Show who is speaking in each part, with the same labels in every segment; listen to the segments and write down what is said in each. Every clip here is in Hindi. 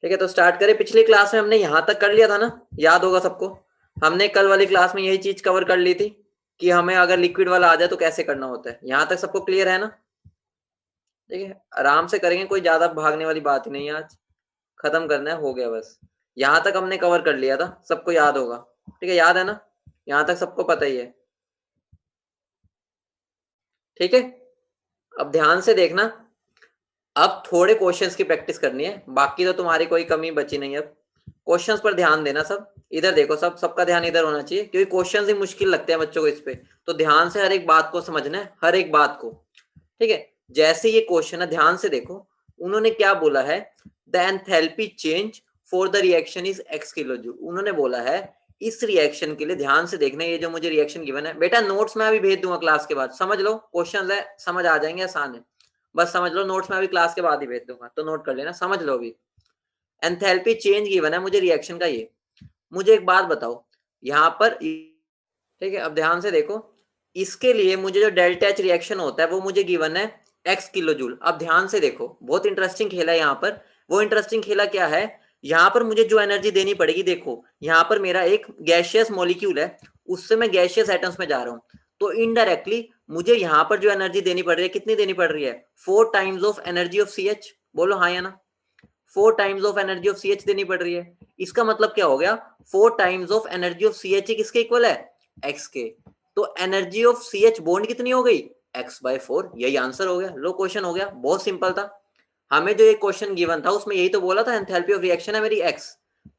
Speaker 1: ठीक है, तो स्टार्ट करें। पिछली क्लास में हमने यहाँ तक कर लिया था ना, याद होगा सबको। हमने कल वाली क्लास में यही चीज कवर कर ली थी कि हमें अगर लिक्विड वाला आ जाए तो कैसे करना होता है। यहाँ तक सबको क्लियर है ना? ठीक है, आराम से करेंगे, कोई ज्यादा भागने वाली बात ही नहीं है। आज खत्म करना है, हो गया बस। यहाँ तक हमने कवर कर लिया था, सबको याद होगा। ठीक है, याद है ना? यहाँ तक सबको पता ही है। ठीक है, अब ध्यान से देखना। अब थोड़े क्वेश्चंस की प्रैक्टिस करनी है, बाकी तो तुम्हारी कोई कमी बची नहीं है। अब क्वेश्चंस पर ध्यान देना। सब इधर देखो, सबका ध्यान इधर होना चाहिए, क्योंकि क्वेश्चंस ही मुश्किल लगते हैं बच्चों को इस पे। तो ध्यान से हर एक बात को समझना है, हर एक बात को। ठीक है, जैसे ये क्वेश्चन है, ध्यान से देखो। उन्होंने क्या बोला है? The enthalpy change for the reaction is x kilo joule. उन्होंने बोला है इस रिएक्शन के लिए, ध्यान से देखना। ये जो मुझे रिएक्शन गिवन है बेटा, नोट्स में अभी भेज दूंगा क्लास के बाद, समझ लो। क्वेश्चन है, समझ आ जाएंगे, आसान है, बस समझ लो। नोट्स में अभी क्लास के बाद ही भेज दूंगा, तो नोट कर लेना, समझ लो। अभी एंथैल्पी चेंज गिवन है मुझे रिएक्शन का। ये मुझे एक बात बताओ यहाँ पर। ठीक है, अब ध्यान से देखो। इसके लिए मुझे जो डेल्टा एच रिएक्शन होता है वो मुझे गिवन है एक्स किलो जूल। अब ध्यान से देखो, बहुत इंटरेस्टिंग खेला है यहाँ पर। वो इंटरेस्टिंग खेला क्या है? यहाँ पर मुझे जो एनर्जी देनी पड़ेगी, देखो यहाँ पर मेरा एक गैसियस मॉलिक्यूल है, उससे मैं गैसियस एटम्स में जा रहा हूँ। तो इनडायरेक्टली मुझे यहाँ पर जो एनर्जी देनी पड़ रही है, कितनी देनी पड़ रही है? 4 times of energy of C H. बोलो हाँ या ना? 4 times of energy of C H देनी पड़ रही है। इसका मतलब क्या हो गया? 4 times of energy of C H किसके इक्वल है? एक्स के। तो energy of C H bond कितनी हो गई? x/4। यही आंसर हो गया। लो, क्वेश्चन हो गया, बहुत सिंपल था। हमें जो एक क्वेश्चन गिवन था उसमें यही तो बोला था, एंथैल्पी ऑफ रिएक्शन है मेरी x,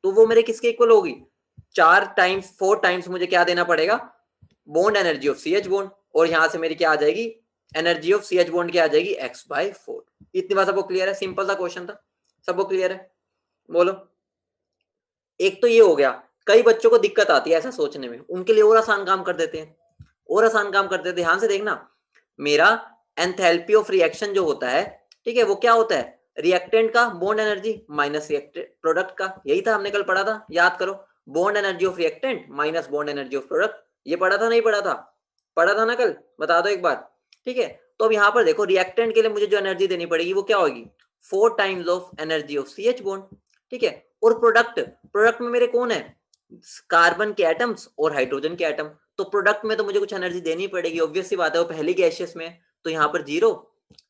Speaker 1: तो वो मेरे किसके इक्वल होगी? 4 टाइम्स मुझे क्या देना पड़ेगा? Bond energy of C H bond. और यहां से मेरी क्या आ जाएगी? Energy of C H bond क्या आ जाएगी? x/4। इतनी बात सबको क्लियर है? सिंपल सा क्वेश्चन था, सबको क्लियर है? बोलो। एक तो ये हो गया। कई बच्चों को दिक्कत आती है ऐसा सोचने में, उनके लिए और आसान काम कर देते हैं, और आसान काम कर देते हैं। ध्यान से देखना, मेरा एंथैल्पी ऑफ रिएक्शन जो होता है, ठीक है, वो क्या होता है? रिएक्टेंट का bond energy minus reactant product का। यही था, हमने कल पढ़ा था, याद करो। Bond energy of reactant minus bond energy of product. ये पढ़ा था नहीं पढ़ा था? पढ़ा था ना कल? बता दो एक बार। ठीक है, तो अब यहाँ पर देखो, रिएक्टेंट के लिए मुझे जो एनर्जी देनी पड़ेगी वो क्या होगी? 4 times of energy of C H bond. ठीक है, और प्रोडक्ट, प्रोडक्ट में मेरे कौन है? कार्बन के एटम्स और हाइड्रोजन के एटम। तो प्रोडक्ट में तो मुझे कुछ एनर्जी देनी पड़ेगी, ऑब्वियस सी बात है, वो पहली गैसियस में, तो यहाँ पर 0।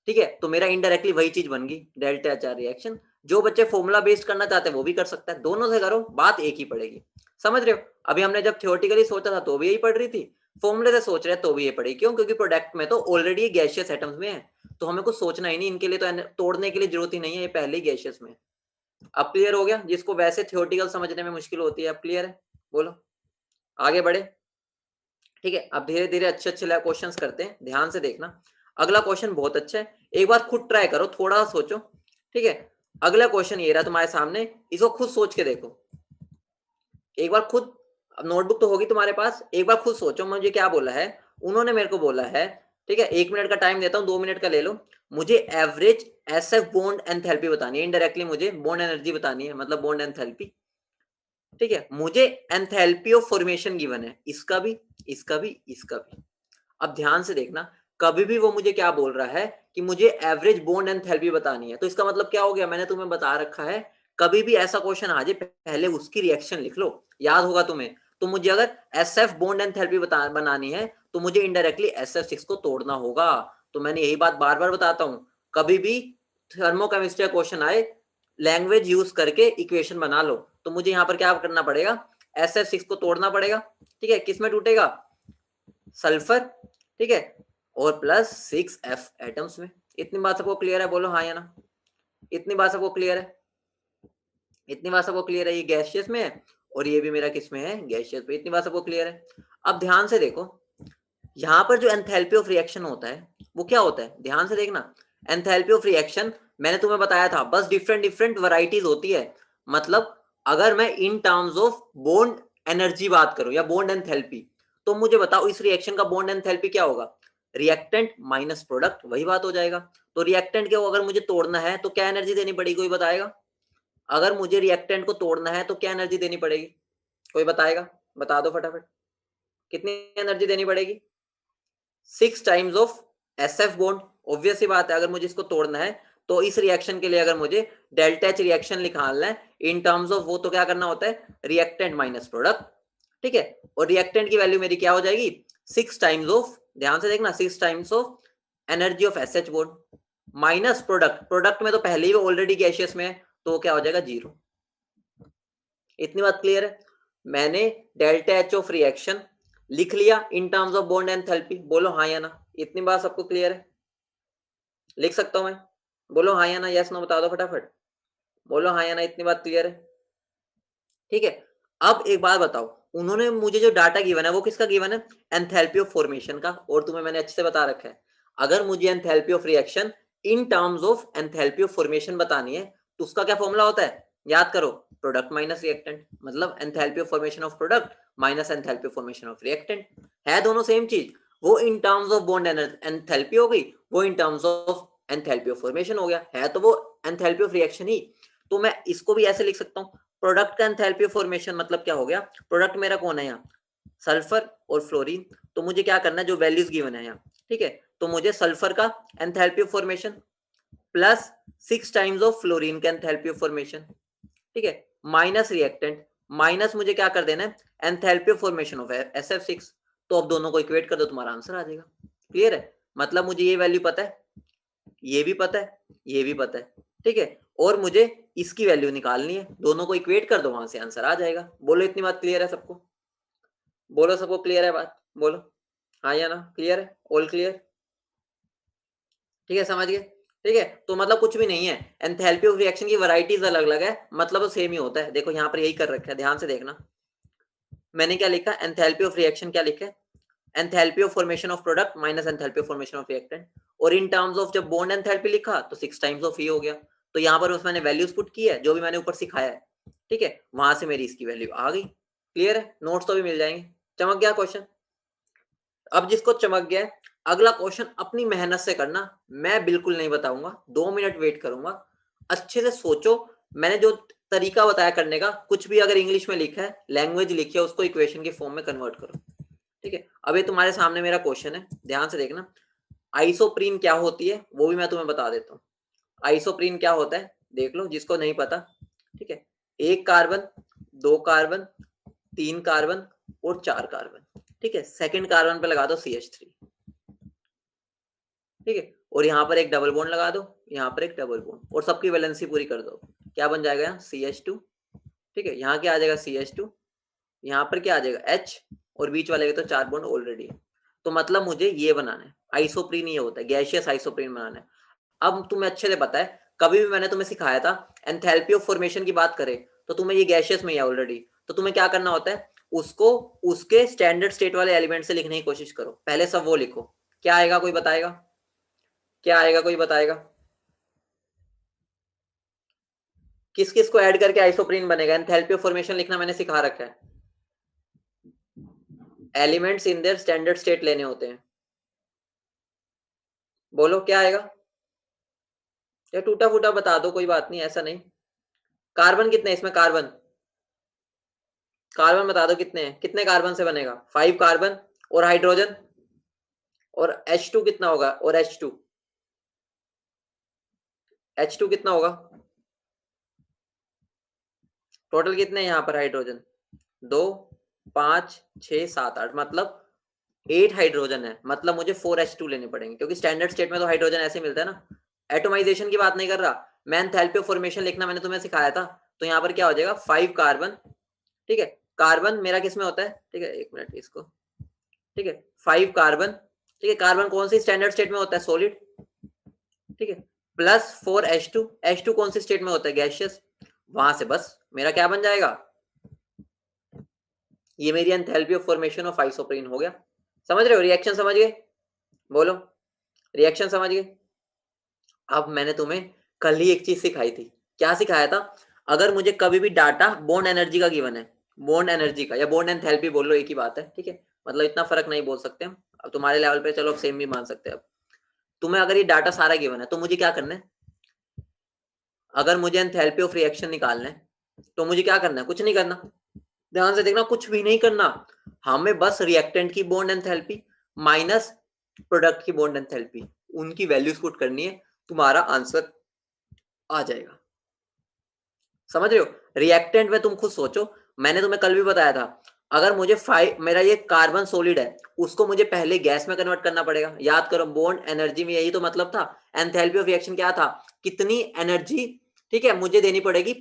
Speaker 1: ठीक है, तो मेरा इनडायरेक्टली वही चीज बन गई, डेल्टा एच आर रिएक्शन। जो बच्चे फॉर्मूला बेस्ड करना चाहते हैं वो भी कर सकता है, दोनों से करो, बात एक ही पड़ेगी। समझ रहे हो? अभी हमने जब थियोरेटिकली सोचा था तो भी यही पढ़ रही थी, फॉर्मूले से सोच रहे हैं तो भी ये पड़ेगी। क्यों? क्योंकि प्रोडक्ट में तो ऑलरेडी गैसियस एटम्स में है, तो हमें कुछ सोचना ही नहीं, इनके लिए तो तोड़ने के लिए जरूरत ही नहीं है, ये पहले ही गैसियस में। अब क्लियर हो गया? जिसको वैसे थियोरेटिकल समझने में मुश्किल होती है, अब क्लियर है? बोलो, आगे बढ़े। ठीक है, अब धीरे धीरे अच्छे अच्छे क्वेश्चन करते हैं, ध्यान से देखना। अगला क्वेश्चन बहुत अच्छा है, एक बार खुद ट्राई करो, थोड़ा सा सोचो। ठीक है, अगला क्वेश्चन ये रहा तुम्हारे सामने, इसको खुद सोच के देखो एक बार खुद। नोटबुक तो होगी तुम्हारे पास, एक बार खुद सोचो मुझे क्या बोला है। उन्होंने मेरे को बोला है, ठीक है, 1 मिनट का टाइम देता हूँ, 2 मिनट का ले लो। मुझे एवरेज एसएफ बॉन्ड एंथैल्पी बतानी है, इनडायरेक्टली मुझे बॉन्ड एनर्जी बतानी है, मतलब बॉन्ड एंथैल्पी। ठीक है, मुझे एंथैल्पी ऑफ फॉर्मेशन गिवन है, इसका भी, इसका भी, इसका भी। अब ध्यान से देखना, कभी भी वो मुझे क्या बोल रहा है कि मुझे एवरेज बॉन्ड एंथैल्पी बतानी है, तो इसका मतलब क्या हो गया? मैंने तुम्हें बता रखा है, कभी भी ऐसा क्वेश्चन आ जाए पहले उसकी रिएक्शन लिख लो, याद होगा तुम्हें। तो मुझे अगर एस एफ बॉन्ड एंथैल्पी बनानी है तो मुझे इनडायरेक्टली SF6 को तोड़ना होगा। तो मैंने यही बात बार बार बताता हूँ, कभी भी थर्मोकेमिस्ट्री का क्वेश्चन आए, लैंग्वेज यूज करके इक्वेशन बना लो। तो मुझे यहाँ पर क्या करना पड़ेगा? SF6 को तोड़ना पड़ेगा। ठीक है, किसमें टूटेगा? सल्फर, ठीक है, और प्लस 6F एटम्स में। इतनी बात सबको क्लियर है? बोलो हाँ या ना? इतनी बात सबको क्लियर है? इतनी बात सबको क्लियर है? ये गैसियस में है और ये भी मेरा किस में है? गैसियस में। इतनी बात सबको क्लियर है? अब ध्यान से देखो, यहाँ पर जो एंथैल्पी ऑफ रिएक्शन होता है वो क्या होता है? ध्यान से देखना, एंथैल्पी ऑफ रिएक्शन मैंने तुम्हें बताया था, बस डिफरेंट डिफरेंट वैरायटीज होती है। मतलब अगर मैं in terms of bond energy बात करूं या बॉन्ड एंथैल्पी, तो मुझे बताओ इस रिएक्शन का बॉन्ड एंथैल्पी क्या होगा? रिएक्टेंट माइनस प्रोडक्ट, वही बात हो जाएगा। तो रिएक्टेंट को अगर मुझे तोड़ना है तो क्या एनर्जी देनी पड़ेगी? कोई बताएगा? अगर मुझे रिएक्टेंट को तोड़ना है तो क्या एनर्जी देनी पड़ेगी? कोई बताएगा? बता दो फटाफट, कितनी एनर्जी देनी पड़ेगी? 6 times of SF bond. Obvious सी बात है, अगर मुझे इसको तोड़ना है तो इस रिएक्शन के लिए अगर मुझे डेल्टा एच रिएक्शन निकालना है इन टर्म्स ऑफ वो, तो क्या करना होता है, रिएक्टेंट माइनस प्रोडक्ट, ठीक है। और रिएक्टेंट की वैल्यू मेरी क्या हो जाएगी, 6 टाइम्स ऑफ, ध्यान से देखना, 6 times of energy of SH bond minus product, product में तो पहले ही ऑलरेडी गैसियस में है, तो वो क्या हो जाएगा, 0। इतनी बात क्लियर है। मैंने डेल्टा एच ऑफ रिएक्शन लिख लिया in terms of bond enthalpy, बोलो हाँ या ना। इतनी बात सबको क्लियर है, लिख सकता हूं मैं, बोलो हाँ या ना, यस नो बता दो फटाफट, बोलो हाँ या ना, इतनी बात क्लियर है, ठीक है। अब एक बात बताओ, उन्होंने मुझे जो डाटा गिवन है वो किसका गिवन है, एंथैल्पी ऑफ फॉर्मेशन का, और तुम्हें मैंने अच्छे से बता रखा है, अगर मुझे enthalpy of reaction in terms of enthalpy of formation बतानी है तो उसका क्या फॉर्मूला होता है, याद करो, प्रोडक्ट माइनस रिएक्टेंट, मतलब enthalpy of formation of product minus enthalpy of formation of reactant, है दोनों सेम चीज। वो in terms of bond enthalpy हो गई, वो in terms of enthalpy of formation हो गया, है तो वो एंथैल्पी ऑफ रिएक्शन ही। तो मैं इसको भी ऐसे लिख सकता हूँ, प्रोडक्ट का एंथैल्पी ऑफ फॉर्मेशन मतलब क्या हो गया, प्रोडक्ट मेरा कौन है यहाँ, सल्फर और फ्लोरीन, तो मुझे क्या करना है, जो वैल्यूज गिवन है यहाँ, ठीक है, तो मुझे सल्फर का enthalpy of formation plus 6 times of fluorine का एंथैल्पी ऑफ फॉर्मेशन, ठीक है, माइनस रिएक्टेंट, माइनस मुझे क्या कर देना है, enthalpy of formation of SF6, तो अब दोनों को इक्वेट कर दो, तुम्हारा आंसर आ जाएगा। क्लियर है, मतलब मुझे ये वैल्यू पता है, ये भी पता है, ये भी पता है, ठीक है, और मुझे इसकी वैल्यू निकालनी है, दोनों को इक्वेट कर दो, वहां से आंसर आ जाएगा। बोलो इतनी बात क्लियर है सबको, बोलो सबको क्लियर है बात, बोलो हाँ या ना, क्लियर है, ऑल क्लियर, ठीक है, समझ गए, ठीक है। तो मतलब कुछ भी नहीं है, एंथैल्पी ऑफ रिएक्शन की वैरायटीज अलग अलग है, मतलब तो सेम ही होता है। देखो यहाँ पर यही कर रखा है, ध्यान से देखना, मैंने क्या लिखा, एंथैल्पी ऑफ रिएक्शन क्या लिखा है, enthalpy of formation of product minus enthalpy of formation of reactant, और इन टर्म्स ऑफ जब बॉन्ड एंथैल्पी लिखा तो 6 टाइम्स ऑफ ई हो गया, तो यहाँ पर मैंने वैल्यूज पुट की है जो भी मैंने ऊपर सिखाया है, ठीक है, वहां से मेरी इसकी वैल्यू आ गई। क्लियर है, नोट्स तो भी मिल जाएंगे। चमक गया क्वेश्चन, अब जिसको चमक गया है अगला क्वेश्चन अपनी मेहनत से करना, मैं बिल्कुल नहीं बताऊंगा, 2 मिनट वेट करूंगा, अच्छे से सोचो, मैंने जो तरीका बताया करने का, कुछ भी अगर इंग्लिश में लिखा है, लैंग्वेज लिखी है, उसको इक्वेशन के फॉर्म में कन्वर्ट करो, ठीक है। अब ये तुम्हारे सामने मेरा क्वेश्चन है, ध्यान से देखना, आइसोप्रीन क्या होती है वो भी मैं तुम्हें बता देता हूँ। आइसोप्रीन क्या होता है देख लो, जिसको नहीं पता, ठीक है, 1 कार्बन, 2 कार्बन, 3 कार्बन और 4 कार्बन, ठीक है, सेकंड कार्बन पे लगा दो CH3, ठीक है, और यहाँ पर एक डबल बॉन्ड लगा दो, यहाँ पर एक डबल बॉन्ड, और सबकी वैलेंसी पूरी कर दो, क्या बन जाएगा यहाँ CH2, ठीक है, यहाँ क्या आ जाएगा CH2, यहाँ पर क्या आ जाएगा H, और बीच वाले के तो 4 बॉन्ड ऑलरेडी है, तो मतलब मुझे ये बनाना है, आइसोप्रीन ये होता है, गैसियस आइसोप्रीन बनाना है। अब तुम्हें अच्छे से पता है, कभी भी मैंने तुम्हें सिखाया था, एंथैल्पी ऑफ फॉर्मेशन की बात करें तो तुम्हें ये गैसियस में ही है ऑलरेडी, तो तुम्हें क्या करना होता है, उसको उसके स्टैंडर्ड स्टेट वाले एलिमेंट से लिखने की कोशिश करो, पहले सब वो लिखो, क्या आएगा कोई बताएगा, क्या आएगा कोई बताएगा, किस किस को ऐड करके आइसोप्रीन बनेगा, एंथैल्पी ऑफ फॉर्मेशन लिखना मैंने सिखा रखा है, elements in their standard state लेने होते हैं, बोलो क्या आएगा, या टूटा फूटा बता दो, कोई बात नहीं, ऐसा नहीं। कार्बन कितने इसमें, कार्बन, कार्बन बता दो कितने हैं, कितने कार्बन से बनेगा, 5 कार्बन, और हाइड्रोजन, और H2 कितना होगा, और H2 कितना होगा, टोटल कितने हैं यहाँ पर हाइड्रोजन, 2, 5, 6, 7, 8, मतलब 8 हाइड्रोजन है, मतलब मुझे 4H2 लेने पड़ेंगे, क्योंकि स्टैंडर्ड स्टेट में तो हाइड्रोजन ऐसे मिलता है ना, एटोमाइजेशन की बात नहीं कर रहा मैं, एंथैल्पी ऑफ फॉर्मेशन लिखना मैंने तुम्हें सिखाया था, तो यहाँ पर क्या हो जाएगा, 5 कार्बन, ठीक है, कार्बन मेरा किस में होता है, ठीक है, 1 मिनट इसको, ठीक है, 5 कार्बन, ठीक है, कार्बन कौन सी स्टैंडर्ड स्टेट में होता है, सॉलिड, ठीक है, प्लस 4H2, H2 कौन सी स्टेट में होता है, गैसियस, वहां से बस मेरा क्या बन जाएगा, ये मेरी enthalpy of formation of isoprene हो गया। समझ रहे हो, रिएक्शन समझ गए, बोलो रिएक्शन समझ गए। अब मैंने तुम्हें कल ही एक चीज सिखाई थी, क्या सिखाया था, अगर मुझे कभी भी डाटा बॉन्ड एनर्जी का गिवन है, बॉन्ड एनर्जी का या बॉन्ड एंथैल्पी बोल लो, एक ही बात है, ठीक है, मतलब इतना फर्क नहीं बोल सकते हम, अब तुम्हारे लेवल पे चलो सेम भी मान सकते हैं। अब तुम्हें अगर ये डाटा सारा गिवन है तो मुझे क्या करना है, अगर मुझे एंथैल्पी ऑफ रिएक्शन निकालना है तो मुझे क्या करना है, कुछ नहीं करना, ध्यान से देखना, कुछ भी नहीं करना, हमें बस रिएक्टेंट की बॉन्ड एंथैल्पी माइनस प्रोडक्ट की बॉन्ड एंथैल्पी, उनकी वैल्यूज पुट करनी है, तुम्हारा आंसर आ जाएगा। समझ रहे हो? रिएक्टेंट में तुम खुद सोचो, मैंने तुम्हें कल भी बताया था, अगर मुझे मेरा ये कार्बन सॉलिड है, उसको मुझे पहले गैस में कन्वर्ट करना पड़ेगा। याद करो, बॉन्ड एनर्जी में यही तो मतलब था। एंथैल्पी ऑफ रिएक्शन क्या था? कितनी एनर्जी, ठीक है, मुझे देनी पड़ेगी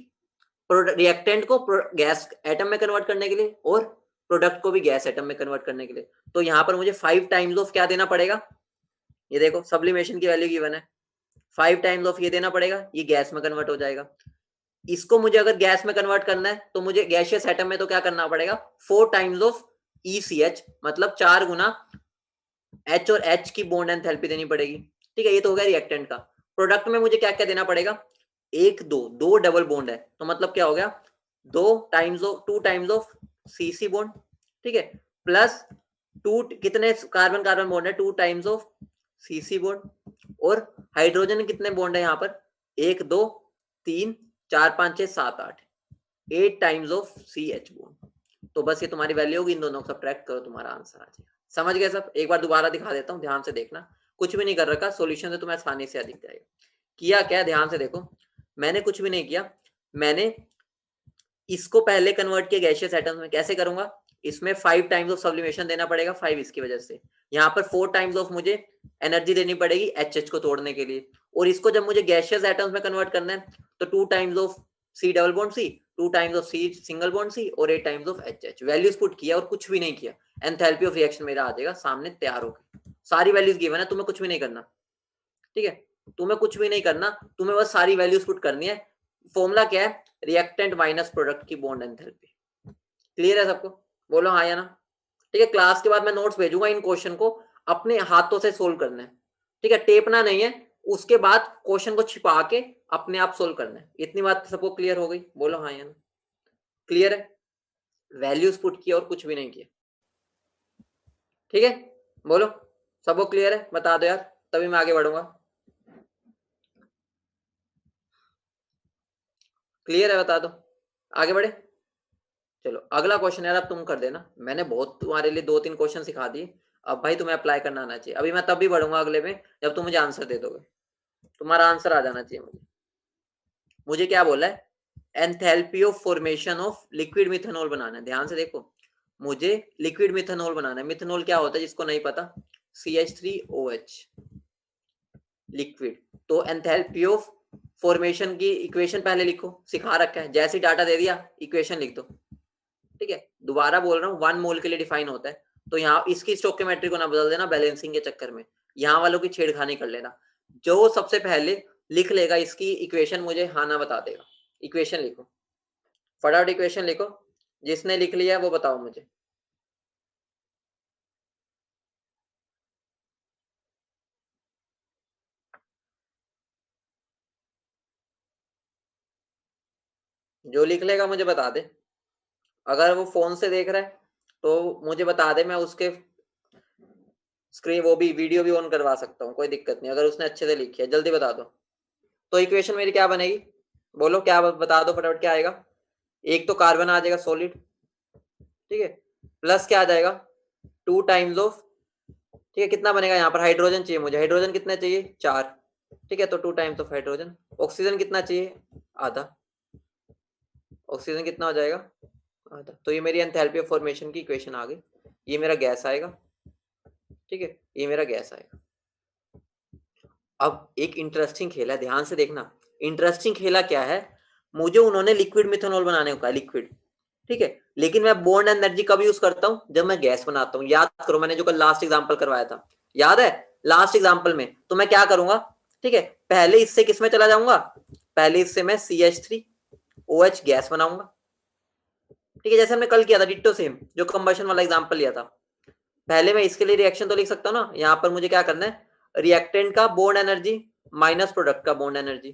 Speaker 1: रिएक्टेंट को गैस एटम में कन्वर्ट करने के लिए और प्रोडक्ट को भी गैस एटम में कन्वर्ट करने के लिए। तो यहां पर मुझे 5 टाइम्स ऑफ क्या देना पड़ेगा? ये देखो, सब्लिमेशन की वैल्यू गिवन है, 5 टाइम्स ऑफ ये देना पड़ेगा, ये गैस में कन्वर्ट हो जाएगा। इसको मुझे अगर गैस में कन्वर्ट करना है तो मुझे गैसियस एटम में तो क्या करना पड़ेगा? 4 टाइम्स ऑफ ECH, मतलब 4 गुना H और H की बॉन्ड एंथैल्पी देनी पड़ेगी। ठीक है, ये तो हो गया रिएक्टेंट का। प्रोडक्ट में मुझे क्या क्या देना पड़ेगा? 1 2 2 डबल बॉन्ड है, तो मतलब क्या हो गया? 2 टाइम्स ऑफ CC बॉन्ड, ठीक है, प्लस 2 कितने कार्बन कार्बन बॉन्ड है? 2 टाइम्स ऑफ CC बॉन्ड। और हाइड्रोजन कितने बॉन्ड है यहाँ पर? 1 2 3 4 5 6 7 8, 8 टाइम्स ऑफ CH बॉन्ड। तो बस ये तुम्हारी वैल्यू होगी, इन दोनों को सब्ट्रैक्ट करो, तुम्हारा आंसर आ जाएगा। समझ गए सब? एक बार दोबारा दिखा देता हूँ, ध्यान से देखना, कुछ भी नहीं कर रखा, सॉल्यूशन से तुम्हें आसानी से दिख जाएगा। किया क्या? ध्यान से देखो, मैंने कुछ भी नहीं किया, मैंने इसको पहले कन्वर्ट किया गैसियस एटम्स में। कैसे करूंगा? इसमें 5 टाइम्स ऑफ सब्लिमेशन देना पड़ेगा, 5 इसकी वजह से। यहाँ पर 4 टाइम्स ऑफ मुझे एनर्जी देनी पड़ेगी HH को तोड़ने के लिए। और इसको जब मुझे गैसियस एटम्स में कन्वर्ट करना है तो 2 times of C double bond C, 2 times of C single bond C और 8 times of HH। Values put किया और कुछ भी नहीं किया, एंथैल्पी ऑफ रिएक्शन मेरा आ जाएगा सामने तैयार होकर। सारी वैल्यूज गिवन है, तुम्हें कुछ भी नहीं करना, ठीक है, तुम्हें कुछ भी नहीं करना, तुम्हें बस सारी वैल्यूज पुट करनी है। फॉर्मूला क्या है? रिएक्टेंट माइनस प्रोडक्ट की बॉन्ड एंथैल्पी। क्लियर है सबको? बोलो हाँ या ना। ठीक है, क्लास के बाद मैं नोट्स भेजूंगा, इन क्वेश्चन को अपने हाथों से सोल्व करना है, ठीक है, टेपना नहीं है। उसके बाद क्वेश्चन को छिपा के अपने आप सोल्व करना है। इतनी बात सबको क्लियर हो गई? बोलो हाँ या ना। क्लियर है? वैल्यूज पुट किया और कुछ भी नहीं किया, ठीक है, बोलो सबको क्लियर है? बता दो यार, तभी मैं आगे बढ़ूंगा। क्लियर है? बता दो, आगे बढ़े। चलो अगला क्वेश्चन यार अब तुम कर देना, मैंने बहुत तुम्हारे लिए 2-3 क्वेश्चन सिखा दिए, अब भाई तुम्हें अप्लाई करना आना चाहिए। अभी मैं तब भी बढ़ूंगा अगले में जब तुम मुझे आंसर दे दोगे, तुम्हारा आंसर आ जाना चाहिए मुझे। मुझे क्या बोला है? Enthalpy of formation of liquid methanol बनाना है। ध्यान से देखो, मुझे लिक्विड मिथेनॉल बनाना है। मिथेनॉल क्या होता है जिसको नहीं पता? CH3OH liquid. तो एंथैल्पी ऑफ फॉर्मेशन की इक्वेशन पहले लिखो, सिखा रखा है, जैसे डाटा दे दिया इक्वेशन लिख दो, ठीक है। दोबारा बोल रहा हूँ, 1 मोल के लिए डिफाइन होता है, तो यहाँ इसकी स्टोइकियोमेट्री को ना बदल देना बैलेंसिंग के चक्कर में, यहाँ वालों की छेड़खानी कर लेना। जो सबसे पहले लिख लेगा इसकी इक्वेशन मुझे हाँ ना बता देगा। इक्वेशन लिखो, फटाफट इक्वेशन लिखो, जिसने लिख लिया वो बताओ मुझे। जो लिख लेगा मुझे बता दे, अगर वो फोन से देख रहा है तो मुझे बता दे, मैं उसके स्क्रीन वो भी वीडियो भी ऑन करवा सकता हूँ, कोई दिक्कत नहीं, अगर उसने अच्छे से लिखी है। जल्दी बता दो। तो इक्वेशन मेरी क्या बनेगी? बोलो क्या, बता दो फटाफट, क्या आएगा? एक तो कार्बन आ जाएगा सॉलिड, ठीक है, प्लस क्या आ जाएगा? 2 टाइम्स ऑफ, ठीक है, कितना बनेगा यहाँ पर? हाइड्रोजन चाहिए मुझे, हाइड्रोजन कितना चाहिए? 4, ठीक है, तो 2 टाइम्स ऑफ हाइड्रोजन। ऑक्सीजन कितना चाहिए? आधा। ऑक्सीजन कितना हो जाएगा? आधा। तो ये मेरी एंथैल्पी ऑफ फॉर्मेशन की इक्वेशन आ गई। ये मेरा गैस आएगा, ठीक है, ये मेरा गैस आएगा। अब एक इंटरेस्टिंग खेल है, ध्यान से देखना। इंटरेस्टिंग खेला क्या है? मुझे उन्होंने लिक्विड मिथेनॉल बनाने को कहा, लिक्विड, ठीक है, लेकिन मैं बॉन्ड एनर्जी कब यूज करता हूं? जब मैं गैस बनाता हूं। याद करो, मैंने जो कल लास्ट एग्जांपल करवाया था, याद है? लास्ट एग्जांपल में तो मैं क्या करूंगा, ठीक है, पहले इससे किस में चला जाऊंगा? पहले इससे मैं CH3OH गैस बनाऊंगा, ठीक है, जैसे हमने कल किया था, डिट्टो सेम, जो कंबशन वाला एग्जांपल लिया था। पहले मैं इसके लिए रिएक्शन तो लिख सकता हूँ ना, यहाँ पर मुझे क्या करना है? रिएक्टेंट का बॉन्ड एनर्जी माइनस प्रोडक्ट का बॉन्ड एनर्जी,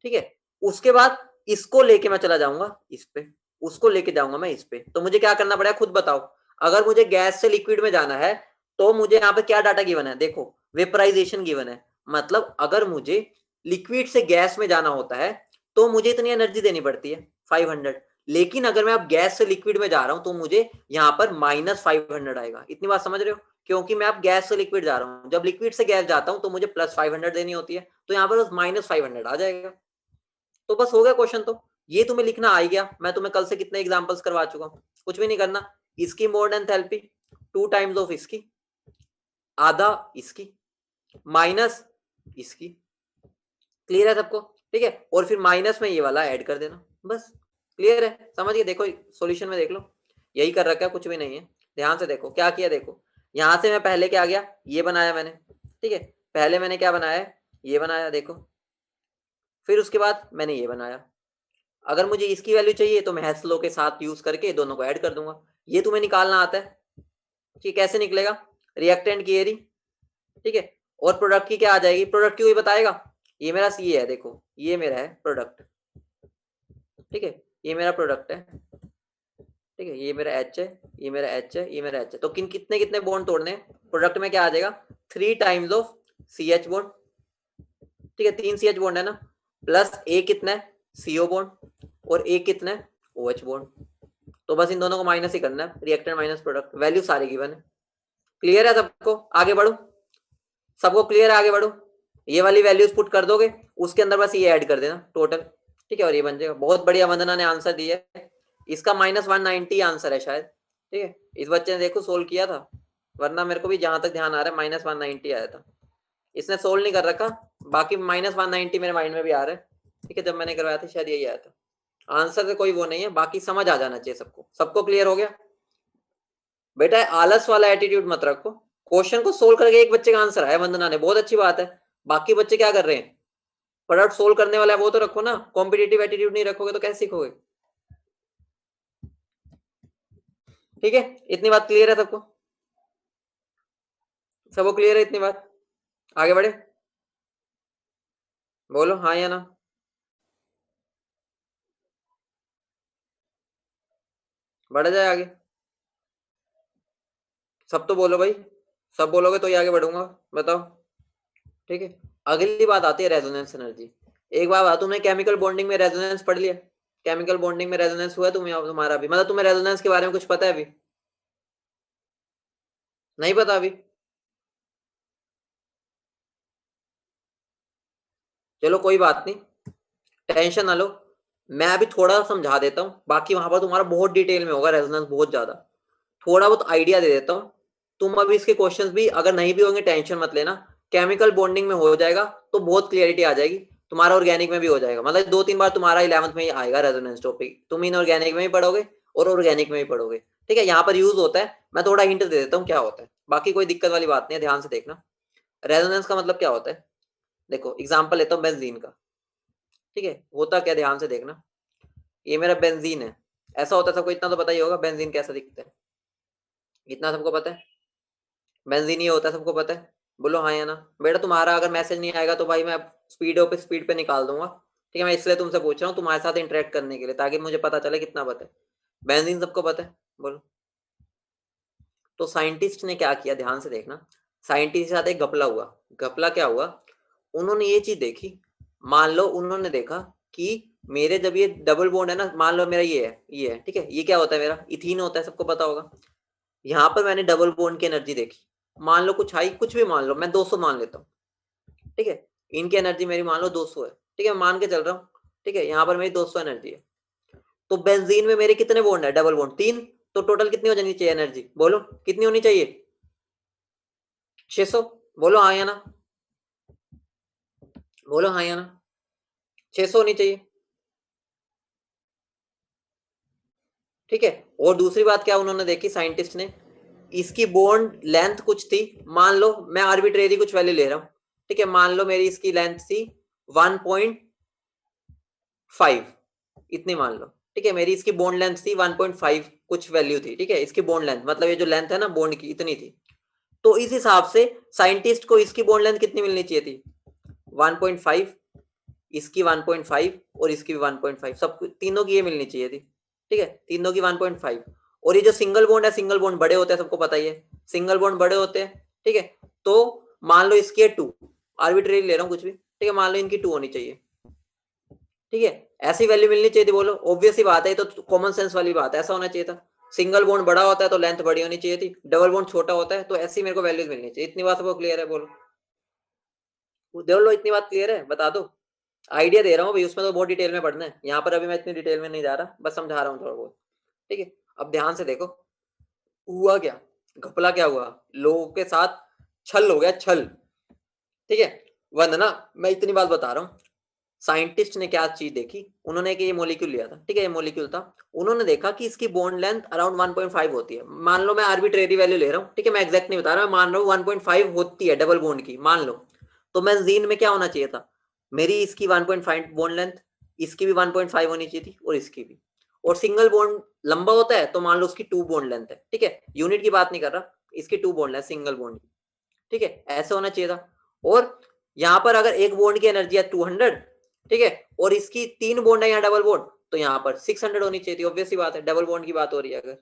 Speaker 1: ठीक है, उसके बाद इसको लेके मैं चला जाऊंगा इस पे, उसको लेके जाऊंगा मैं इस पे। तो मुझे क्या करना पड़ेगा खुद बताओ? अगर मुझे गैस से लिक्विड में जाना है तो मुझे यहाँ पे क्या डाटा गिवन है? देखो, वेपराइजेशन गिवन है, मतलब अगर मुझे लिक्विड से गैस में जाना होता है तो मुझे इतनी एनर्जी देनी पड़ती है 500, लेकिन अगर मैं अब गैस से लिक्विड में जा रहा हूं तो मुझे यहाँ पर -500 आएगा। इतनी बात समझ रहे हो? क्योंकि मैं अब गैस से लिक्विड जा रहा हूँ, जब लिक्विड से गैस जाता हूँ तो मुझे +500 देनी होती है, तो यहाँ पर बस -500 आ जाएगा। तो बस हो गया क्वेश्चन। तो ये तुम्हें लिखना आ ही गया। मैं तुम्हें कल से कितने एग्जांपल्स करवा चुका हूँ, कुछ भी नहीं करना। इसकी मोड एंथैल्पी 2 टाइम्स ऑफ इसकी, आधा इसकी, माइनस इसकी। क्लियर है सबको? ठीक है, और फिर माइनस में ये वाला ऐड कर देना, बस क्लियर है। समझिए, देखो सॉल्यूशन में देख लो, यही कर रखा है, कुछ भी नहीं है। ध्यान से देखो क्या किया। देखो यहां से मैं पहले क्या गया, ये बनाया मैंने, ठीक है। पहले मैंने क्या बनाया, ये बनाया, देखो। फिर उसके बाद मैंने ये बनाया। अगर मुझे इसकी वैल्यू चाहिए तो मैं हेस लॉ के साथ यूज करके दोनों को ऐड कर दूंगा। ये तुम्हें निकालना आता है कि कैसे निकलेगा, रिएक्टेंट की एरी, ठीक है, और प्रोडक्ट की क्या आ जाएगी, प्रोडक्ट की कोई बताएगा। ये मेरा सी है, देखो ये मेरा है प्रोडक्ट, ठीक है, ये मेरा प्रोडक्ट है, ठीक है, ये मेरा एच है, ये मेरा एच है, ये मेरा एच है। तो कितने कितने बॉन्ड तोड़ने हैं, प्रोडक्ट में क्या आ जाएगा, 3 times of C H bond, ठीक है, 3 सी एच बॉन्ड है ना, प्लस ए कितना है, सीओ बॉन्ड, और ए कितना है, ओ एच बॉन्ड। तो बस इन दोनों को माइनस ही करना है, रिएक्टेंट माइनस प्रोडक्ट, वैल्यू सारी गिवन है। क्लियर है सबको? आगे बढ़ो, सबको क्लियर है, आगे बढ़ो। ये वाली वैल्यूज पुट कर दोगे, उसके अंदर बस ये ऐड कर देना टोटल, ठीक है, और ये बन जाएगा। बहुत बढ़िया, वंदना ने आंसर दिया है। इसका -190 आंसर है शायद, ठीक है। इस बच्चे ने देखो सोल्व किया था, वरना मेरे को भी जहां तक ध्यान आ रहा है -190 आया था। इसने सोल्व नहीं कर रखा, बाकी -190 मेरे माइंड में भी आ रहा है, ठीक है। जब मैंने करवाया था शायद यही आया था आंसर, से कोई वो नहीं है, बाकी समझ आ जाना चाहिए सबको। सबको क्लियर हो गया? बेटा आलस वाला एटीट्यूड मत रखो। क्वेश्चन को सोल्व करके एक बच्चे का आंसर आया वंदना ने, बहुत अच्छी बात है। बाकी बच्चे क्या कर रहे हैं, प्रोडक्ट सोल्व करने वाला है वो तो रखो ना, कॉम्पिटिटिव एटीट्यूड नहीं रखोगे तो कैसे सीखोगे? ठीक है, इतनी बात क्लियर है सबको? सबको क्लियर है इतनी बात? आगे बढ़े, बोलो हाँ या ना। बढ़ जाए आगे, सब तो बोलो भाई, सब बोलोगे तो ही आगे बढ़ूंगा, बताओ। ठीक है, अगली बात आती है रेजोनेंस एनर्जी। एक बार बात, तुमने केमिकल बॉन्डिंग में रेजोनेंस पढ़ लिया? केमिकल बॉन्डिंग में रेजोनेंस हुआ तुम्हें, तुम्हारा भी, मतलब तुम्हें रेजोनेंस के बारे में कुछ पता है अभी? नहीं पता अभी? चलो कोई बात नहीं, टेंशन ना लो, मैं अभी थोड़ा समझा देता हूँ, बाकी वहां पर तुम्हारा बहुत डिटेल में होगा रेजोनेंस, बहुत ज्यादा। थोड़ा बहुत आइडिया दे देता हूँ, तुम अभी इसके क्वेश्चंस भी अगर नहीं भी होंगे टेंशन मत लेना। केमिकल बॉन्डिंग में हो जाएगा तो बहुत क्लियरिटी आ जाएगी, तुम्हारा ऑर्गेनिक में भी हो जाएगा, मतलब 2-3 बार तुम्हारा 11th में ही आएगा रेजोनेंस टॉपिक, तुम इन ऑर्गेनिक में भी पढ़ोगे और ऑर्गेनिक में भी पढ़ोगे, ठीक है। यहाँ पर यूज होता है, मैं थोड़ा हिंट दे देता हूँ क्या होता है, बाकी कोई दिक्कत वाली बात नहीं है, ध्यान से देखना। रेजोनेंस का मतलब क्या होता है, देखो एग्जाम्पल लेता हूँ बेंजीन का, ठीक है। होता क्या, ध्यान से देखना, ये मेरा बेंजीन है, ऐसा होता है, सबको इतना तो पता ही होगा बेंजीन कैसा दिखता है, इतना सबको पता है, बेंजीन ये होता है, सबको पता है। बोलो हाँ या ना। बेटा तुम्हारा अगर मैसेज नहीं आएगा तो भाई मैं स्पीड पे निकाल दूंगा, ठीक है। मैं इसलिए तुमसे पूछ रहा हूँ तुम्हारे साथ इंटरेक्ट करने के लिए, ताकि मुझे पता चले कितना पता है। बेंजीन सबको पता है, बोलो। तो साइंटिस्ट ने क्या किया, ध्यान से देखना, साइंटिस्ट के साथ एक घपला हुआ। घपला क्या हुआ, उन्होंने ये चीज देखी, मान लो उन्होंने देखा कि मेरे जब ये डबल बॉन्ड है ना, मान लो मेरा ये है, ठीक है, ये क्या होता है, मेरा इथीन होता है, सबको पता होगा। यहाँ पर मैंने डबल बॉन्ड की एनर्जी देखी, मान लो कुछ हाई, कुछ भी मान लो, मैं 200 मान लेता हूँ, ठीक है। इनकी एनर्जी मेरी मान लो 200 है, ठीक है, मान के चल रहा हूँ, ठीक है। यहाँ पर मेरी 200 एनर्जी है, तो बेंजीन में मेरे कितने बॉन्ड है, डबल बॉन्ड 3, तो टोटल कितनी हो जानी चाहिए एनर्जी, बोलो कितनी होनी चाहिए, 600। बोलो हाँ या ना, बोलो हाँ या ना, 600 होनी चाहिए, ठीक है। और दूसरी बात क्या उन्होंने देखी साइंटिस्ट ने, इसकी बॉन्ड लेंथ कुछ थी, मान लो मैं आर्बिट्रेरी कुछ वैल्यू ले रहा हूं, ठीक है, मान लो मेरी इसकी लेंथ थी 1.5, इतनी मान लो, ठीक है। मेरी इसकी बॉन्ड लेंथ थी 1.5 कुछ वैल्यू थी, ठीक है, इसकी बॉन्ड लेंथ, मतलब ये जो लेंथ है ना बॉन्ड की, इतनी थी। तो इस हिसाब से साइंटिस्ट को इसकी बॉन्ड लेंथ कितनी मिलनी चाहिए थी, 1.5, इसकी 1.5 और इसकी भी 1.5, सब तीनों की ये मिलनी चाहिए थी, ठीक है, तीनों की 1.5। और ये जो सिंगल बॉन्ड है, सिंगल बॉन्ड बड़े होते हैं, सबको पता ही है, सिंगल बॉन्ड बड़े होते हैं, ठीक है। तो मान लो इसकी 2, आर्बिट्रेरी ले रहा हूँ कुछ भी, ठीक है, मान लो इनकी 2 होनी चाहिए, ठीक है, ऐसी वैल्यू मिलनी चाहिए थी, बोलो ऑब्वियस ही बात है, तो कॉमन सेंस वाली बात है, ऐसा होना चाहिए था। सिंगल बॉन्ड बड़ा होता है तो लेंथ बड़ी होनी चाहिए थी, डबल बॉन्ड छोटा होता है तो ऐसी मेरे को वैल्यूज मिलनी चाहिए। इतनी बात सबको क्लियर है, बोलो देख लो, इतनी बात क्लियर है, बता दो। आइडिया दे रहा हूँ भाई, उसमें तो बहुत डिटेल में पढ़ना है, यहाँ पर अभी मैं इतनी डिटेल में नहीं जा रहा, बस समझा रहा हूँ थोड़ा बहुत। ठीक है, अब ध्यान से देखो, हुआ क्या, घपला क्या हुआ, लोगों के साथ छल हो गया, छल। ठीक है, वंदना मैं इतनी बात बता रहा हूँ, साइंटिस्ट ने क्या चीज देखी, उन्होंने कि ये मॉलिक्यूल लिया था, ठीक है, ये मॉलिक्यूल था, उन्होंने देखा कि इसकी बॉन्ड लेंथ अराउंड 1.5 होती है, मान लो मैं आर्बिट्रेरी वैल्यू ले रहा हूँ, ठीक है, मैं एग्जैक्ट नहीं बता रहा, मैं मान रहा हूँ 1.5 होती है डबल बॉन्ड की, मान लो। तो बेंजीन में क्या होना चाहिए था, मेरी इसकी 1.5 बॉन्ड लेंथ, इसकी भी 1.5 होनी चाहिए थी, और इसकी भी। और सिंगल बॉन्ड लंबा होता है तो मान लो उसकी 2 बॉन्ड लेंथ है, ठीक है, यूनिट की बात नहीं कर रहा, इसकी 2 बॉन्ड लेंथ सिंगल बॉन्ड की, ठीक है, ऐसे होना चाहिए था। और यहाँ पर अगर एक बॉन्ड की एनर्जी है 200, ठीक है, और इसकी 3 बॉन्ड है यहाँ डबल बॉन्ड, तो यहाँ पर 600 होनी चाहिए थी, ऑब्वियस सी बात है, डबल बॉन्ड की बात हो रही है अगर।